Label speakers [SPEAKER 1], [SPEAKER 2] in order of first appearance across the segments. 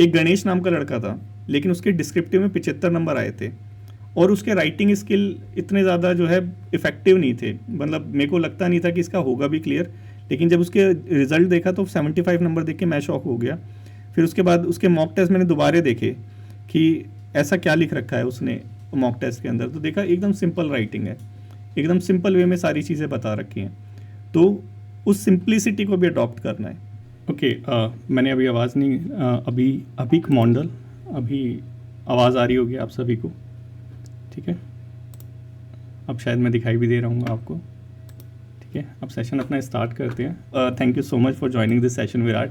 [SPEAKER 1] एक गणेश नाम का लड़का था, लेकिन उसके डिस्क्रिप्टिव में 75 नंबर आए थे, और उसके राइटिंग स्किल इतने ज़्यादा जो है इफेक्टिव नहीं थे, मतलब मेरे को लगता नहीं था कि इसका होगा भी क्लियर। लेकिन जब उसके रिजल्ट देखा तो 75 नंबर देख के मैं शॉक हो गया। फिर उसके बाद उसके मॉक टेस्ट मैंने दोबारा देखे कि ऐसा क्या लिख रखा है उसने मॉक टेस्ट के अंदर, तो देखा एकदम सिंपल राइटिंग है, एकदम सिंपल वे में सारी चीज़ें बता रखी हैं। तो उस सिंप्लिसिटी को भी अडॉप्ट करना है। ओके, मैंने अभी आवाज़ नहीं, अभी अभी मॉन्डल, अभी आवाज़ आ रही होगी आप सभी को, ठीक है। अब शायद मैं दिखाई भी दे रहा हूँ आपको, ठीक है। अब सेशन अपना स्टार्ट करते हैं। Thank you so much for joining this session Virat,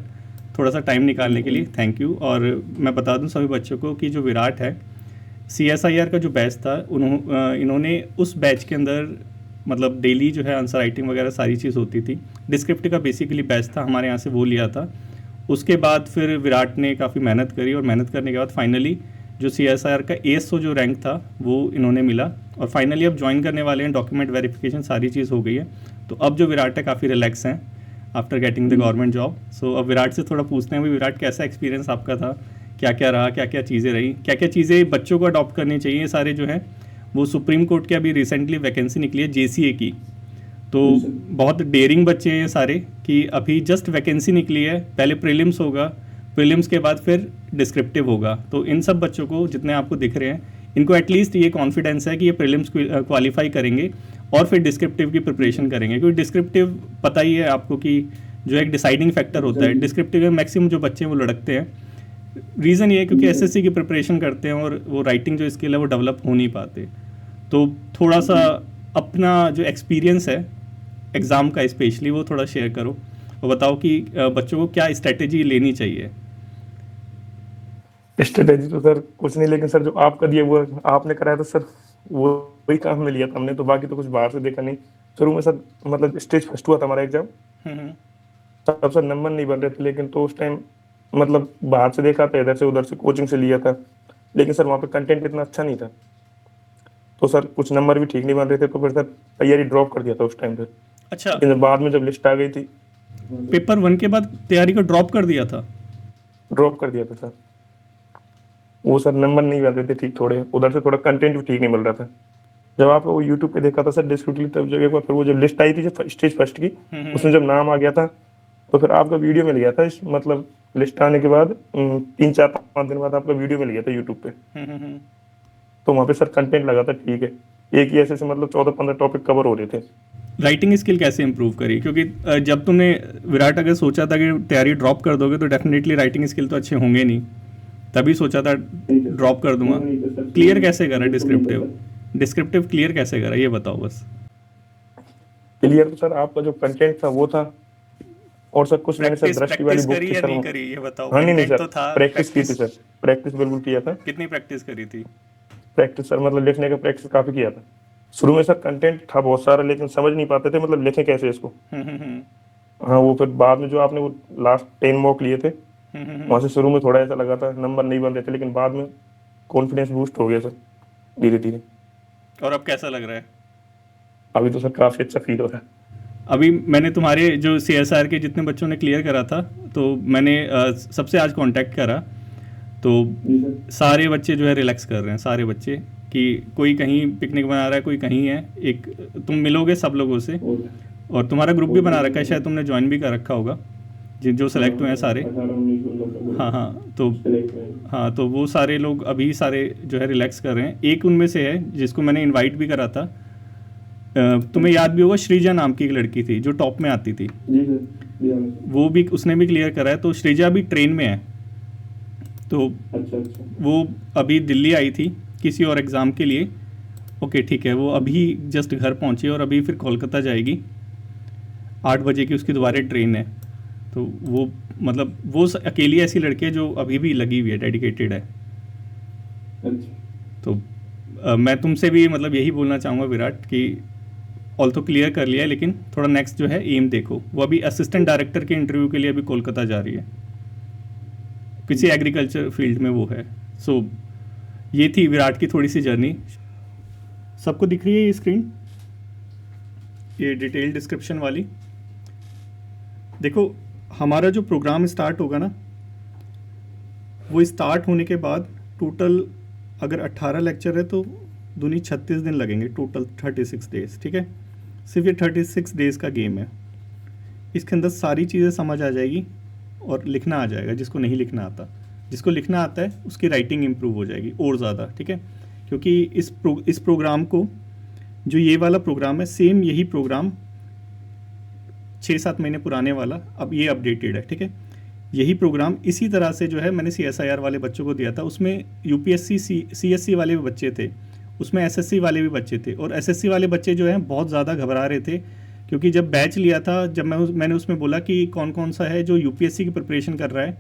[SPEAKER 1] थोड़ा सा टाइम निकालने के लिए थैंक यू। और मैं बता दूं सभी बच्चों को कि जो विराट है, CSIR का जो बैच था, इन्होंने उस बैच के अंदर मतलब डेली जो है आंसर राइटिंग वगैरह सारी चीज़ होती थी। डिस्क्रिप्टिव का बेसिकली बैच था हमारे यहाँ से, वो लिया था। उसके बाद फिर विराट ने काफ़ी मेहनत करी, और मेहनत करने के बाद फाइनली जो CSIR का ASO जो रैंक था वो इन्होंने मिला, और फाइनली अब ज्वाइन करने वाले हैं। डॉक्यूमेंट वेरिफिकेशन सारी चीज़ हो गई है, तो अब जो विराट है काफ़ी रिलैक्स हैं after getting the government job. So अब विराट से थोड़ा पूछते हैं, भाई विराट कैसा एक्सपीरियंस आपका था, क्या क्या रहा, क्या क्या चीज़ें रही, क्या क्या चीज़ें बच्चों को अडॉप्ट करनी चाहिए। सारे जो हैं वो सुप्रीम कोर्ट के अभी रिसेंटली वैकेंसी निकली है JCA की, तो बहुत डेयरिंग बच्चे हैं ये सारे कि अभी जस्ट वैकेंसी निकली है, पहले प्रीलिम्स होगा, प्रीलिम्स के बाद फिर डिस्क्रिप्टिव होगा। तो इन सब बच्चों को जितने आपको दिख रहे हैं, इनको एटलीस्ट ये कॉन्फिडेंस है कि ये प्रीलिम्स क्वालिफाई करेंगे और फिर डिस्क्रिप्टिव की प्रिपरेशन करेंगे, क्योंकि डिस्क्रिप्टिव पता ही है आपको कि जो एक डिसाइडिंग फैक्टर होता है, डिस्क्रिप्टिव में मैक्सिमम जो बच्चे हैं वो लड़कते हैं। रीज़न ये है क्योंकि SSC की प्रिपरेशन करते हैं और वो राइटिंग जो स्किल है वो डेवलप हो नहीं पाते। तो थोड़ा सा अपना जो एक्सपीरियंस है एग्ज़ाम का स्पेशली वो थोड़ा शेयर करो, और बताओ कि बच्चों को क्या स्ट्रेटेजी लेनी चाहिए।
[SPEAKER 2] स्ट्रेटेजी तो सर कुछ नहीं, लेकिन सर जो आपका दिया वो आपने कराया था सर, वो वही काम में लिया था हमने, तो बाकी तो कुछ बाहर से देखा नहीं। शुरू में सर मतलब स्टेज फर्स्ट हुआ था हमारा एग्जाम, तब सर नंबर नहीं बन रहे थे, लेकिन तो उस टाइम मतलब बाहर से देखा था, इधर से उधर से कोचिंग से लिया था, लेकिन सर वहाँ पे कंटेंट इतना अच्छा नहीं था, तो सर कुछ नंबर भी ठीक नहीं बन रहे थे, तो फिर सर तैयारी ड्रॉप कर दिया था उस टाइम पे।
[SPEAKER 1] अच्छा,
[SPEAKER 2] लेकिन जब बाद में जब लिस्ट आ गई थी,
[SPEAKER 1] पेपर 1 के बाद तैयारी को ड्रॉप कर दिया था।
[SPEAKER 2] ड्रॉप कर दिया था सर। वो सर नंबर नहीं बन रहे थे ठीक, थोड़े उधर से थोड़ा कंटेंट भी ठीक नहीं मिल रहा था। जब आप वो यूट्यूब पे देखा था सर डिस्क्रिप्टिव, तब जब एक बार फिर वो जब लिस्ट आई थी जब स्टेज फर्स्ट की, उसमें जब नाम आ गया था, तो फिर आपका वीडियो मिल गया था मतलब लिस्ट आने के बाद 3 4 5 दिन बाद आपका वीडियो मिल गया था यूट्यूब पे, तो वहाँ पे सर कंटेंट लगा था ठीक है, एक ही ऐसे से मतलब 14 15 टॉपिक कवर हो रहे थे।
[SPEAKER 1] राइटिंग स्किल कैसे इंप्रूव करी, क्योंकि जब तुमने विराट अगर सोचा था कि तैयारी ड्रॉप कर दोगे तो डेफिनेटली राइटिंग स्किल तो अच्छे होंगे नहीं, तभी सोचा था ड्रॉप कर दूंगा। क्लियर कैसे करा डिस्क्रिप्टिव, डिस्क्रिप्टिव क्लियर कैसे करा ये बताओ बस।
[SPEAKER 2] क्लियर तो सर आपका जो कंटेंट था वो था, और सर कुछ मैंने सर
[SPEAKER 1] प्रैक्टिस
[SPEAKER 2] दृष्टि वाली
[SPEAKER 1] प्रैक्टिस
[SPEAKER 2] बुक
[SPEAKER 1] करी
[SPEAKER 2] थी
[SPEAKER 1] या
[SPEAKER 2] सर।
[SPEAKER 1] नहीं करी ये बताओ,
[SPEAKER 2] हाँ, नहीं
[SPEAKER 1] कंटेंट
[SPEAKER 2] सर,
[SPEAKER 1] तो था,
[SPEAKER 2] प्रैक्टिस की थी
[SPEAKER 1] प्रैक्टिस
[SPEAKER 2] सर, प्रैक्टिस बिल्कुल किया था।
[SPEAKER 1] कितनी प्रैक्टिस करी थी।
[SPEAKER 2] प्रैक्टिस सर मतलब लिखने का प्रैक्टिस काफी किया था। शुरू में सर कंटेंट था बहुत सारा, लेकिन समझ नहीं पाते थे मतलब लिखें कैसे इसको। हाँ, वो फिर बाद में जो आपने वो लास्ट 10 मॉक लिए थे, वहां से शुरू में थोड़ा ऐसा लगा था नंबर नहीं बन रहे थे, लेकिन बाद में कॉन्फिडेंस बूस्ट हो गया सर धीरे धीरे।
[SPEAKER 1] और अब कैसा लग रहा है।
[SPEAKER 2] अभी तो सर काफी अच्छा फील हो रहा है।
[SPEAKER 1] अभी मैंने तुम्हारे जो CSR के जितने बच्चों ने क्लियर करा था, तो मैंने सबसे आज कांटेक्ट करा, तो सारे बच्चे जो है रिलैक्स कर रहे हैं, सारे बच्चे, कि कोई कहीं पिकनिक बना रहा है, कोई कहीं है। एक तुम मिलोगे सब लोगों से, और तुम्हारा ग्रुप भी बना रखा है, शायद तुमने ज्वाइन भी कर रखा होगा, जिन जो सेलेक्ट हुए हैं सारे। हाँ हाँ, तो हाँ, तो वो सारे लोग अभी सारे जो है रिलैक्स कर रहे हैं। एक उनमें से है जिसको मैंने इनवाइट भी करा था, तुम्हें याद भी होगा, श्रीजा नाम की एक लड़की थी जो टॉप में आती थी, वो भी उसने भी क्लियर करा है। तो श्रीजा अभी ट्रेन में है, तो वो अभी दिल्ली आई थी किसी और एग्ज़ाम के लिए। ओके ठीक है, वो अभी जस्ट घर पहुंची और अभी फिर कोलकाता जाएगी, 8 बजे की उसकी दोबारा ट्रेन है। तो वो मतलब वो अकेली ऐसी लड़की है जो अभी भी लगी हुई है, डेडिकेटेड है। तो मैं तुमसे भी मतलब यही बोलना चाहूँगा विराट कि ऑल तो क्लियर कर लिया है, लेकिन थोड़ा नेक्स्ट जो है एम देखो। वो अभी असिस्टेंट डायरेक्टर के इंटरव्यू के लिए अभी कोलकाता जा रही है, किसी एग्रीकल्चर फील्ड में वो है। सो ये थी विराट की थोड़ी सी जर्नी। सबको दिख रही है ये स्क्रीन, ये डिटेल डिस्क्रिप्शन वाली। देखो हमारा जो प्रोग्राम स्टार्ट होगा ना, वो स्टार्ट होने के बाद टोटल अगर 18 लेक्चर है तो दूनी 36 दिन लगेंगे, टोटल 36 डेज, ठीक है। सिर्फ ये 36 डेज़ का गेम है। इसके अंदर सारी चीज़ें समझ आ जाएगी और लिखना आ जाएगा जिसको नहीं लिखना आता। जिसको लिखना आता है उसकी राइटिंग इम्प्रूव हो जाएगी और ज़्यादा, ठीक है। क्योंकि इस प्रोग्राम को, जो ये वाला प्रोग्राम है, सेम यही प्रोग्राम 6-7 महीने पुराने वाला अब ये अपडेटेड है, ठीक है। यही प्रोग्राम इसी तरह से जो है मैंने CSIR वाले बच्चों को दिया था, उसमें UPSC CSC वाले भी बच्चे थे, उसमें SSC वाले भी बच्चे थे। और SSC वाले बच्चे जो हैं बहुत ज़्यादा घबरा रहे थे, क्योंकि जब बैच लिया था, जब मैंने उसमें बोला कि कौन कौन सा है जो UPSC की प्रिपरेशन कर रहा है,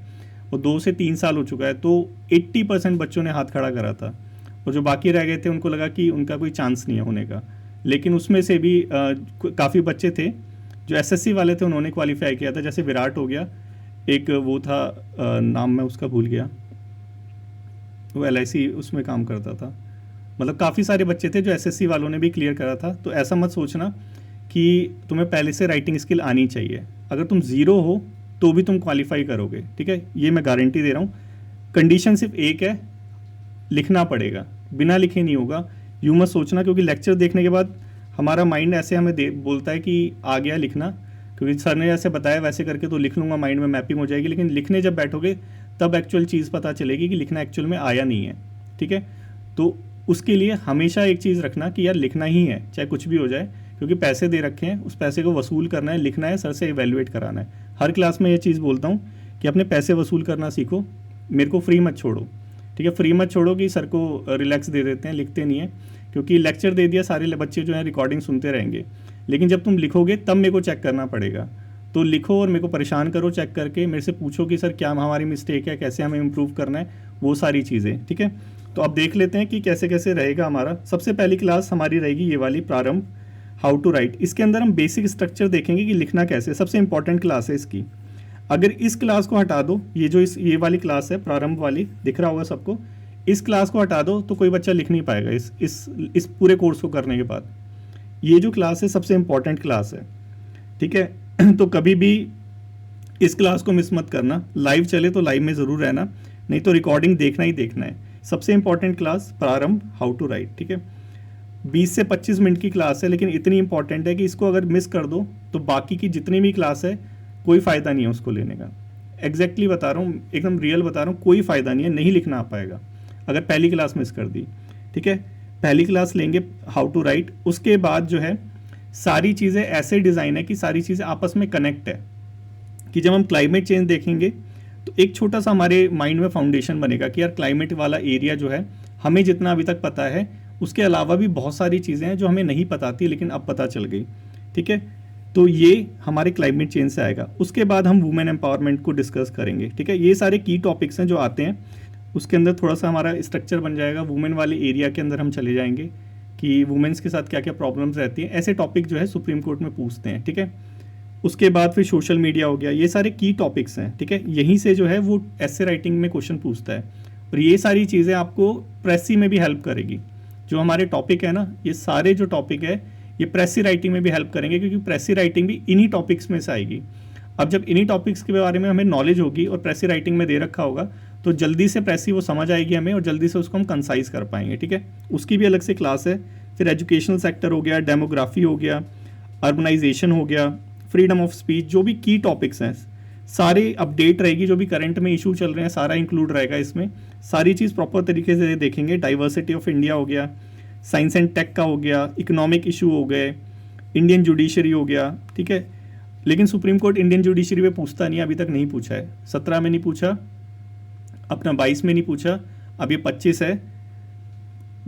[SPEAKER 1] वो 2 से 3 साल हो चुका है, तो 80% बच्चों ने हाथ खड़ा करा था। और जो बाकी रह गए थे उनको लगा कि उनका कोई चांस नहीं है होने का। लेकिन उसमें से भी काफ़ी बच्चे थे जो SSC वाले थे, उन्होंने क्वालिफाई किया था। जैसे विराट हो गया, एक वो था, नाम मैं उसका भूल गया, वो LIC उसमें काम करता था। मतलब काफ़ी सारे बच्चे थे जो SSC वालों ने भी क्लियर करा था। तो ऐसा मत सोचना कि तुम्हें पहले से राइटिंग स्किल आनी चाहिए। अगर तुम ज़ीरो हो तो भी तुम क्वालिफाई करोगे, ठीक है, ये मैं गारंटी दे रहा हूँ। कंडीशन सिर्फ एक है, लिखना पड़ेगा, बिना लिखे नहीं होगा। यूँ मत सोचना, क्योंकि लेक्चर देखने के बाद हमारा माइंड ऐसे हमें बोलता है कि आ गया लिखना, क्योंकि सर ने जैसे बताया वैसे करके तो लिख लूँगा, माइंड में मैपिंग हो जाएगी। लेकिन लिखने जब बैठोगे तब एक्चुअल चीज़ पता चलेगी कि लिखना एक्चुअल में आया नहीं है, ठीक है। तो उसके लिए हमेशा एक चीज़ रखना कि यार लिखना ही है, चाहे कुछ भी हो जाए, क्योंकि पैसे दे रखे हैं, उस पैसे को वसूल करना है, लिखना है, सर से इवैल्यूएट कराना है। हर क्लास में ये चीज़ बोलता हूँ कि अपने पैसे वसूल करना सीखो, मेरे को फ्री मत छोड़ो, ठीक है। फ्री मत छोड़ो कि सर को रिलैक्स दे देते हैं, लिखते नहीं है। क्योंकि लेक्चर दे दिया, सारे बच्चे जो हैं रिकॉर्डिंग सुनते रहेंगे, लेकिन जब तुम लिखोगे तब मेरे को चेक करना पड़ेगा। तो लिखो और मेरे को परेशान करो चेक करके, मेरे से पूछो कि सर क्या हमारी मिस्टेक है, कैसे हमें इम्प्रूव करना है, वो सारी चीज़ें, ठीक है। तो अब देख लेते हैं कि कैसे कैसे रहेगा हमारा। सबसे पहली क्लास हमारी रहेगी ये वाली, प्रारंभ, हाउ टू राइट। इसके अंदर हम बेसिक स्ट्रक्चर देखेंगे कि लिखना कैसे, सबसे इंपॉर्टेंट क्लास है इसकी। अगर इस क्लास को हटा दो, ये वाली क्लास है प्रारंभ वाली, दिख रहा होगा सबको, इस क्लास को हटा दो तो कोई बच्चा लिख नहीं पाएगा इस पूरे कोर्स को करने के बाद। ये जो क्लास है सबसे इंपॉर्टेंट क्लास है, ठीक है। तो कभी भी इस क्लास को मिस मत करना। लाइव चले तो लाइव में ज़रूर रहना, नहीं तो रिकॉर्डिंग देखना ही देखना है। सबसे इंपॉर्टेंट क्लास प्रारंभ, हाउ टू राइट, ठीक है। 20 से 25 मिनट की क्लास है, लेकिन इतनी इंपॉर्टेंट है कि इसको अगर मिस कर दो तो बाकी की जितनी भी क्लास है कोई फ़ायदा नहीं है उसको लेने का। एग्जैक्टली बता रहा हूँ, एकदम रियल बता रहा हूँ, कोई फ़ायदा नहीं है, नहीं लिखना आ पाएगा अगर पहली क्लास मिस कर दी, ठीक है। पहली क्लास लेंगे हाउ टू राइट, उसके बाद जो है सारी चीज़ें ऐसे डिज़ाइन है कि सारी चीज़ें आपस में कनेक्ट है, कि जब हम क्लाइमेट चेंज देखेंगे तो एक छोटा सा हमारे माइंड में फाउंडेशन बनेगा कि यार क्लाइमेट वाला एरिया जो है, हमें जितना अभी तक पता है उसके अलावा भी बहुत सारी चीज़ें हैं जो हमें नहीं पता थी लेकिन अब पता चल गई, ठीक है। तो ये हमारे क्लाइमेट चेंज से आएगा। उसके बाद हम वुमेन एम्पावरमेंट को डिस्कस करेंगे, ठीक है। ये सारे की टॉपिक्स हैं जो आते हैं, उसके अंदर थोड़ा सा हमारा स्ट्रक्चर बन जाएगा। वुमेन वाले एरिया के अंदर हम चले जाएंगे कि वुमेन्स के साथ क्या क्या प्रॉब्लम्स रहती हैं, ऐसे टॉपिक जो है सुप्रीम कोर्ट में पूछते हैं, ठीक है। उसके बाद फिर सोशल मीडिया हो गया, ये सारे की टॉपिक्स हैं, ठीक है। यहीं से जो है वो एसे राइटिंग में क्वेश्चन पूछता है, और ये सारी चीज़ें आपको प्रेसी में भी हेल्प करेगी। जो हमारे टॉपिक है ना, ये सारे जो टॉपिक है ये प्रेसी राइटिंग में भी हेल्प करेंगे, क्योंकि प्रेसी राइटिंग भी इन्हीं टॉपिक्स में से आएगी। अब जब इन्हीं टॉपिक्स के बारे में हमें नॉलेज होगी और प्रेसी राइटिंग में दे रखा होगा, तो जल्दी से प्रेसी वो समझ आएगी हमें, और जल्दी से उसको हम कंसाइज कर पाएंगे, ठीक है। उसकी भी अलग से क्लास है। फिर एजुकेशनल सेक्टर हो गया, डेमोग्राफी हो गया, अर्बनाइजेशन हो गया, फ्रीडम ऑफ स्पीच, जो भी की टॉपिक्स हैं सारे अपडेट रहेगी। जो भी करंट में इशू चल रहे हैं सारा इंक्लूड रहेगा इसमें, सारी चीज़ प्रॉपर तरीके से देखेंगे। डाइवर्सिटी ऑफ इंडिया हो गया, साइंस एंड टेक का हो गया, इकोनॉमिक इशू हो गए, इंडियन जुडिशरी हो गया, ठीक है। लेकिन सुप्रीम कोर्ट इंडियन जुडिशरी में पूछता नहीं, अभी तक नहीं पूछा है। 17 में नहीं पूछा, अपना 22 में नहीं पूछा, अब ये 25 है।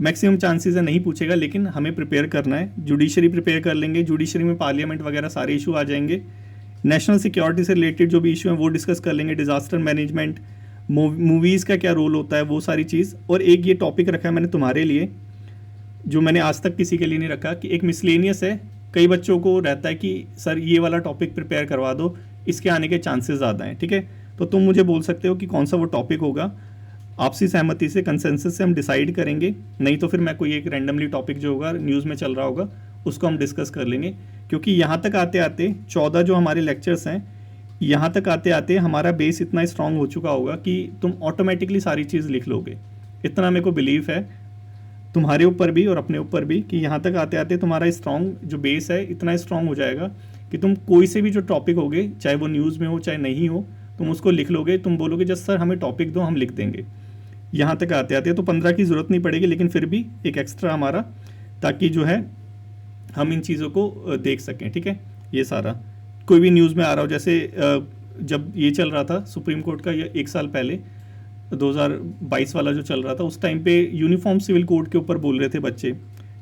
[SPEAKER 1] मैक्सिमम चांसेस है नहीं पूछेगा, लेकिन हमें प्रिपेयर करना है। जुडिशरी प्रिपेयर कर लेंगे, जुडिशरी में पार्लियामेंट वगैरह सारे इशू आ जाएंगे। नेशनल सिक्योरिटी से रिलेटेड जो भी इशू हैं वो डिस्कस कर लेंगे। डिजास्टर मैनेजमेंट, मूवीज़ का क्या रोल होता है, वो सारी चीज़। और एक ये टॉपिक रखा है मैंने तुम्हारे लिए, जो मैंने आज तक किसी के लिए नहीं रखा, कि एक मिसलेनियस है। कई बच्चों को रहता है कि सर ये वाला टॉपिक प्रिपेयर करवा दो, इसके आने के चांसेस ज़्यादा हैं, ठीक है। तो तुम मुझे बोल सकते हो कि कौन सा वो टॉपिक होगा, आपसी सहमति से, कंसेंसस से हम डिसाइड करेंगे। नहीं तो फिर मैं कोई एक रैंडमली टॉपिक जो होगा न्यूज़ में चल रहा होगा उसको हम डिस्कस कर लेंगे। क्योंकि यहाँ तक आते आते 14 जो हमारे लेक्चर्स हैं, यहाँ तक आते आते हमारा बेस इतना स्ट्रांग हो चुका होगा कि तुम ऑटोमेटिकली सारी चीज़ लिख लोगे। इतना मेरे को बिलीव है तुम्हारे ऊपर भी और अपने ऊपर भी कि यहाँ तक आते आते तुम्हारा स्ट्रांग जो बेस है इतना स्ट्रांग हो जाएगा कि तुम कोई से भी जो टॉपिक होगे, चाहे वो न्यूज़ में हो चाहे नहीं हो, तुम उसको लिख लोगे। तुम बोलोगे जस्ट सर हमें टॉपिक दो, हम लिख देंगे। यहाँ तक आते आते तो 15 की ज़रूरत नहीं पड़ेगी, लेकिन फिर भी एक एक्स्ट्रा हमारा, ताकि जो है हम इन चीज़ों को देख सकें। ठीक है, ये सारा कोई भी न्यूज़ में आ रहा हो, जैसे जब ये चल रहा था सुप्रीम कोर्ट का, ये 1 साल पहले 2022 वाला जो चल रहा था, उस टाइम पे यूनिफॉर्म सिविल कोड के ऊपर बोल रहे थे बच्चे,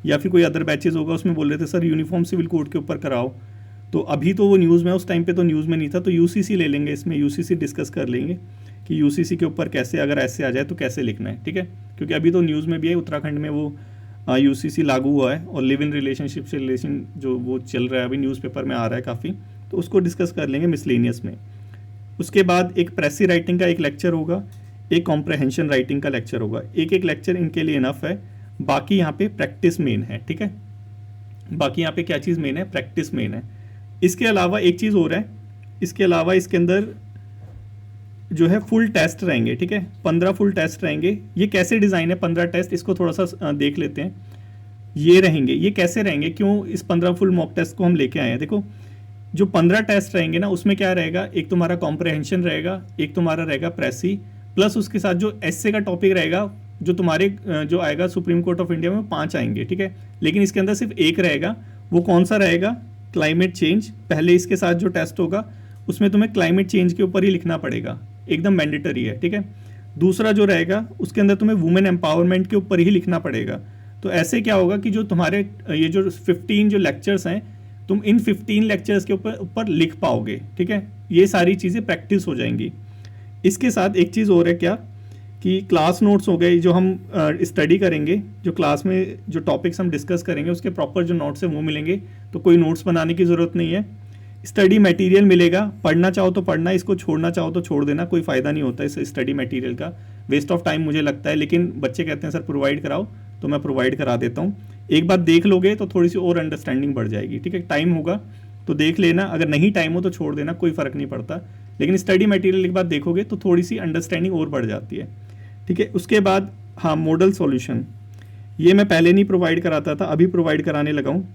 [SPEAKER 1] या फिर कोई अदर बैचेस होगा उसमें बोल रहे थे सर यूनिफॉर्म सिविल कोड के ऊपर कराओ। तो अभी तो वो न्यूज़ में, उस टाइम पे तो न्यूज़ में नहीं था, तो यूसीसी ले लेंगे, इसमें यूसीसी डिस्कस कर लेंगे कि यूसीसी के ऊपर कैसे, अगर ऐसे आ जाए तो कैसे लिखना है। ठीक है, क्योंकि अभी तो न्यूज़ में भी है, उत्तराखंड में वो यूसीसी लागू हुआ है और लिव इन रिलेशनशिप से रिलेशन जो वो चल रहा है अभी न्यूज़पेपर में आ रहा है काफ़ी, तो उसको डिस्कस कर लेंगे मिसलेनियस में। उसके बाद एक प्रेसी राइटिंग का एक लेक्चर होगा, एक कॉम्प्रहेंशन राइटिंग का लेक्चर होगा। एक एक लेक्चर इनके लिए इनफ है, बाकी यहाँ पे प्रैक्टिस मेन है। ठीक है, बाकी यहाँ पे क्या चीज़ मेन है, प्रैक्टिस मेन है। इसके अलावा एक चीज़ और है, इसके अलावा इसके अंदर जो है फुल टेस्ट रहेंगे। ठीक है, 15 फुल टेस्ट रहेंगे। ये कैसे डिज़ाइन है 15 टेस्ट, इसको थोड़ा सा देख लेते हैं। ये रहेंगे, ये कैसे रहेंगे, क्यों इस 15 फुल मॉक टेस्ट को हम लेके आए हैं। देखो जो 15 टेस्ट रहेंगे ना, उसमें क्या रहेगा, एक तुम्हारा कॉम्प्रहेंशन रहेगा, एक तुम्हारा रहेगा प्रेसी, प्लस उसके साथ जो एसए का टॉपिक रहेगा, जो तुम्हारे जो आएगा सुप्रीम कोर्ट ऑफ इंडिया में 5 आएंगे। ठीक है, लेकिन इसके अंदर सिर्फ एक रहेगा। वो कौन सा रहेगा, क्लाइमेट चेंज। पहले इसके साथ जो टेस्ट होगा उसमें तुम्हें क्लाइमेट चेंज के ऊपर ही लिखना पड़ेगा, एकदम मैंडेटरी है। ठीक है, दूसरा जो रहेगा उसके अंदर तुम्हें वुमेन एम्पावरमेंट के ऊपर ही लिखना पड़ेगा। तो ऐसे क्या होगा कि जो तुम्हारे ये जो 15 जो लेक्चर्स हैं, तुम इन 15 लेक्चर्स के ऊपर लिख पाओगे। ठीक है, ये सारी चीज़ें प्रैक्टिस हो जाएंगी। इसके साथ एक चीज़ और है क्या कि क्लास नोट्स हो गए, जो हम स्टडी करेंगे, जो क्लास में जो टॉपिक्स हम डिस्कस करेंगे उसके प्रॉपर जो नोट्स हैं वो मिलेंगे। तो कोई नोट्स बनाने की ज़रूरत नहीं है। स्टडी मटेरियल मिलेगा, पढ़ना चाहो तो पढ़ना, इसको छोड़ना चाहो तो छोड़ देना, कोई फ़ायदा नहीं होता इस स्टडी मटेरियल का, वेस्ट ऑफ टाइम मुझे लगता है। लेकिन बच्चे कहते हैं सर प्रोवाइड कराओ, तो मैं प्रोवाइड करा देता हूँ। एक बात देख लोगे तो थोड़ी सी और अंडरस्टैंडिंग बढ़ जाएगी। ठीक है, टाइम होगा तो देख लेना, अगर नहीं टाइम हो तो छोड़ देना, कोई फ़र्क नहीं पड़ता। लेकिन स्टडी मटेरियल एक बार देखोगे तो थोड़ी सी अंडरस्टैंडिंग और बढ़ जाती है। ठीक है, उसके बाद हाँ मॉडल सॉल्यूशन, ये मैं पहले नहीं प्रोवाइड कराता था, अभी प्रोवाइड कराने लगा हूँ,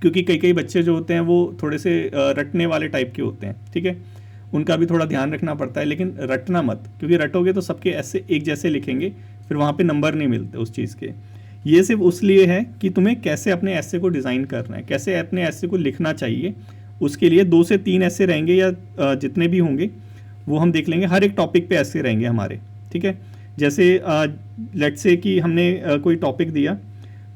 [SPEAKER 1] क्योंकि कई कई बच्चे जो होते हैं वो थोड़े से रटने वाले टाइप के होते हैं। ठीक है, उनका भी थोड़ा ध्यान रखना पड़ता है, लेकिन रटना मत, क्योंकि रटोगे तो सबके ऐसे एक जैसे लिखेंगे, फिर वहाँ पे नंबर नहीं मिलते उस चीज़ के। ये सिर्फ उसलिए है कि तुम्हें कैसे अपने ऐसे को डिज़ाइन करना है, कैसे अपने ऐसे को लिखना चाहिए। उसके लिए 2 से 3 ऐसे रहेंगे या जितने भी होंगे वो हम देख लेंगे। हर एक टॉपिक पे ऐसे रहेंगे हमारे। ठीक है, जैसे लेट्स से कि हमने कोई टॉपिक दिया,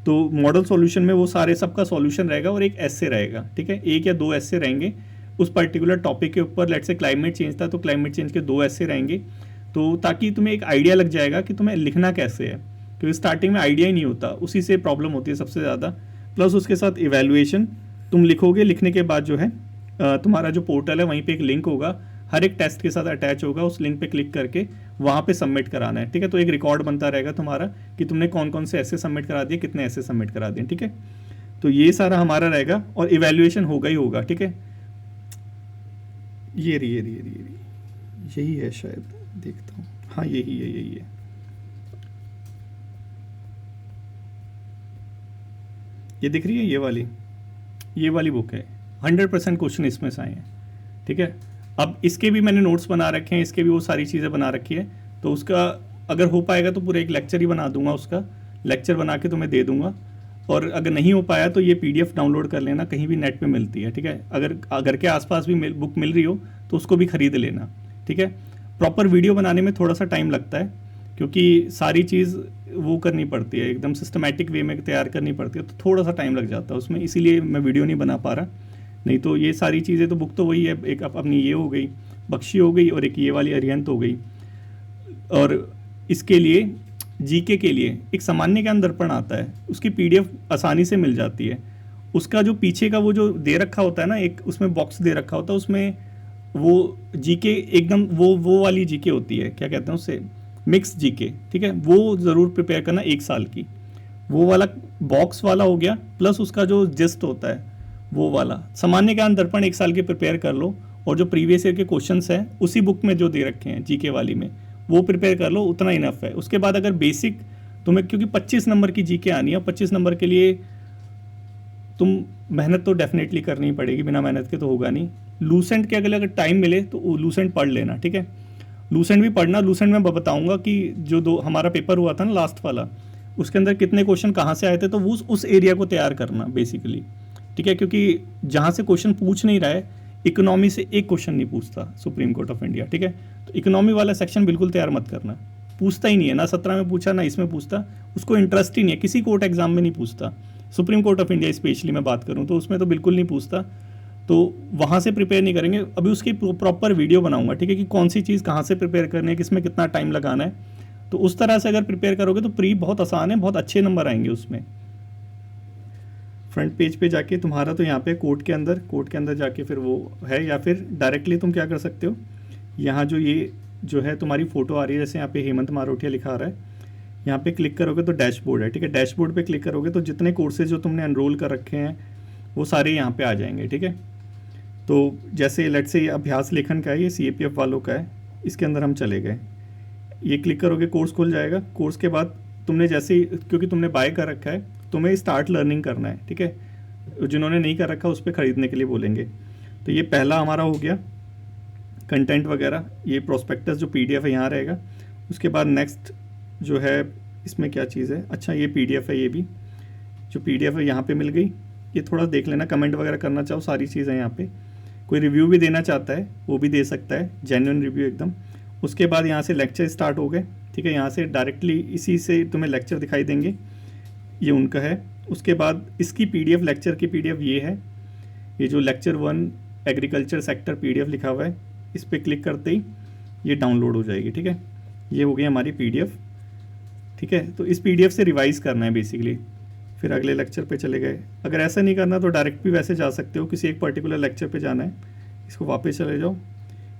[SPEAKER 1] तो मॉडल सॉल्यूशन में वो सारे सबका सॉल्यूशन रहेगा और एक ऐसे रहेगा। ठीक है, 1 या 2 ऐसे रहेंगे उस पर्टिकुलर टॉपिक के ऊपर। लेट्स से क्लाइमेट चेंज था तो क्लाइमेट चेंज के 2 ऐसे रहेंगे, तो ताकि तुम्हें एक आइडिया लग जाएगा कि तुम्हें लिखना कैसे है, क्योंकि स्टार्टिंग में आइडिया ही नहीं होता, उसी से प्रॉब्लम होती है सबसे ज़्यादा। प्लस उसके साथ इवैल्यूएशन तुम लिखोगे, लिखने के बाद जो है तुम्हारा जो पोर्टल है वहीं पे एक लिंक होगा, हर एक टेस्ट के साथ अटैच होगा, उस लिंक पे क्लिक करके वहाँ पे सबमिट कराना है। ठीक है, तो एक रिकॉर्ड बनता रहेगा तुम्हारा कि तुमने कौन कौन से ऐसे सबमिट करा दिए, कितने ऐसे सबमिट करा दिए। ठीक है, तो ये सारा हमारा रहेगा और इवैल्यूएशन होगा ही होगा। ठीक है, ये यही है शायद, देखता हूँ, हाँ यही है। ये दिख रही है, ये वाली बुक है, 100% क्वेश्चन इसमें से आए हैं। ठीक है, अब इसके भी मैंने नोट्स बना रखे हैं, इसके भी वो सारी चीज़ें बना रखी है, तो उसका अगर हो पाएगा तो पूरा एक लेक्चर ही बना दूंगा, उसका लेक्चर बना के तुम्हें दे दूंगा। और अगर नहीं हो पाया तो ये PDF डाउनलोड कर लेना, कहीं भी नेट पे मिलती है। ठीक है, अगर घर के आसपास भी बुक मिल रही हो तो उसको भी खरीद लेना। ठीक है, प्रॉपर वीडियो बनाने में थोड़ा सा टाइम लगता है, क्योंकि सारी चीज़ वो करनी पड़ती है, एकदम सिस्टमैटिक वे में तैयार करनी पड़ती है, तो थोड़ा सा टाइम लग जाता है उसमें, इसीलिए मैं वीडियो नहीं बना पा रहा। नहीं तो ये सारी चीज़ें तो बुक तो वही है, एक अपनी ये हो गई बख्शी हो गई और एक ये वाली अरिहंत हो गई। और इसके लिए जीके के लिए एक सामान्य ज्ञान दर्पण आता है, उसकी PDF आसानी से मिल जाती है। उसका जो पीछे का वो जो दे रखा होता है ना, एक उसमें बॉक्स दे रखा होता है, उसमें वो जीके एकदम वो वाली जीके होती है, क्या कहते हैं उससे, मिक्स जीके। ठीक है, वो ज़रूर प्रिपेयर करना 1 साल की, वो वाला बॉक्स वाला हो गया, प्लस उसका जो जिस्ट होता है वो वाला। सामान्य ज्ञान दर्पण 1 साल के प्रिपेयर कर लो, और जो प्रीवियस ईयर के क्वेश्चंस हैं उसी बुक में जो दे रखे हैं जीके वाली में, वो प्रिपेयर कर लो, उतना इनफ है। उसके बाद अगर बेसिक तुम्हें, क्योंकि 25 नंबर की जीके आनी है, 25 नंबर के लिए तुम मेहनत तो डेफिनेटली करनी पड़ेगी, बिना मेहनत के तो होगा नहीं। लूसेंट के अगर टाइम मिले तो लूसेंट पढ़ लेना, ठीक है। लूसेंट भी पढ़ना, लूसेंट में बताऊंगा कि जो हमारा पेपर हुआ था ना लास्ट वाला, उसके अंदर कितने क्वेश्चन कहाँ से आए थे, तो वो उस एरिया को तैयार करना बेसिकली, ठीक है। क्योंकि जहाँ से क्वेश्चन पूछ नहीं रहा है, इकोनॉमी से एक क्वेश्चन नहीं पूछता सुप्रीम कोर्ट ऑफ इंडिया, ठीक है। तो इकोनॉमी वाला सेक्शन बिल्कुल तैयार मत करना, पूछता ही नहीं है ना, 17 में पूछा ना इसमें पूछता, उसको इंटरेस्ट ही नहीं है, किसी कोर्ट एग्जाम में नहीं पूछता। Supreme court of India specially मैं बात करूँ तो उसमें तो बिल्कुल नहीं पूछता, तो वहाँ से प्रिपेयर नहीं करेंगे। अभी उसकी प्रॉपर वीडियो बनाऊंगा, ठीक है, कि कौन सी चीज़ कहाँ से प्रिपेयर करनी है, किसमें कितना टाइम लगाना है। तो उस तरह से अगर प्रिपेयर करोगे तो प्री बहुत आसान है, बहुत अच्छे नंबर आएंगे उसमें। फ्रंट पेज पे जाके तुम्हारा तो यहाँ पे कोर्ट के अंदर जाके फिर वो है, या फिर डायरेक्टली तुम क्या कर सकते हो, यहाँ जो है तुम्हारी फ़ोटो आ रही है, जैसे यहाँ पे हेमंत मारोटिया लिखा आ रहा है, यहाँ पे क्लिक करोगे तो डैशबोर्ड है, ठीक है। डैशबोर्ड पे क्लिक करोगे तो जितने कोर्सेज जो तुमने एनरोल कर रखे हैं वो सारे यहाँ पे आ जाएंगे, ठीक है। तो जैसे लेट्स से ये अभ्यास लेखन का है, ये CAPF वालों का है, इसके अंदर हम चले गए, ये क्लिक करोगे कोर्स खुल जाएगा। कोर्स के बाद तुमने जैसे, क्योंकि तुमने बाय कर रखा है, तुम्हें स्टार्ट लर्निंग करना है, ठीक है। जिन्होंने नहीं कर रखा उस पर ख़रीदने के लिए बोलेंगे। तो ये पहला हमारा हो गया कंटेंट वगैरह, ये प्रोस्पेक्टस जो PDF है यहाँ रहेगा। उसके बाद नेक्स्ट जो है इसमें क्या चीज़ है, अच्छा ये PDF है, ये भी जो PDF है यहाँ पे मिल गई, ये थोड़ा देख लेना, कमेंट वगैरह करना चाहो, सारी चीज़ें यहाँ पे। कोई रिव्यू भी देना चाहता है वो भी दे सकता है, जेन्युइन रिव्यू एकदम। उसके बाद यहाँ से लेक्चर स्टार्ट हो गए, ठीक है। यहाँ से डायरेक्टली इसी से तुम्हें लेक्चर दिखाई देंगे, ये उनका है। उसके बाद इसकी PDF, लेक्चर की PDF ये है, ये जो लेक्चर 1 एग्रीकल्चर सेक्टर PDF लिखा हुआ है, इस पर क्लिक करते ही ये डाउनलोड हो जाएगी, ठीक है। ये हो गई हमारी PDF, ठीक है। तो इस PDF से रिवाइज़ करना है बेसिकली, फिर अगले लेक्चर पे चले गए। अगर ऐसा नहीं करना तो डायरेक्ट भी वैसे जा सकते हो, किसी एक पर्टिकुलर लेक्चर पे जाना है, इसको वापस चले जाओ।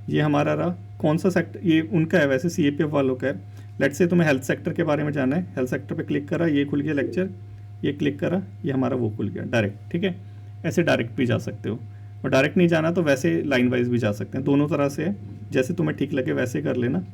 [SPEAKER 1] ये हमारा रहा, कौन सा सेक्टर, ये उनका है वैसे, CAPF वालों का है। लेट्स से तुम्हें हेल्थ सेक्टर के बारे में जाना है, हेल्थ सेक्टर पे क्लिक करा, ये खुल गया लेक्चर, ये क्लिक करा, ये हमारा वो खुल गया डायरेक्ट, ठीक है। ऐसे डायरेक्ट भी जा सकते हो, और डायरेक्ट नहीं जाना तो वैसे लाइन वाइज भी जा सकते हैं, दोनों तरह से है, जैसे तुम्हें ठीक लगे वैसे कर लेना।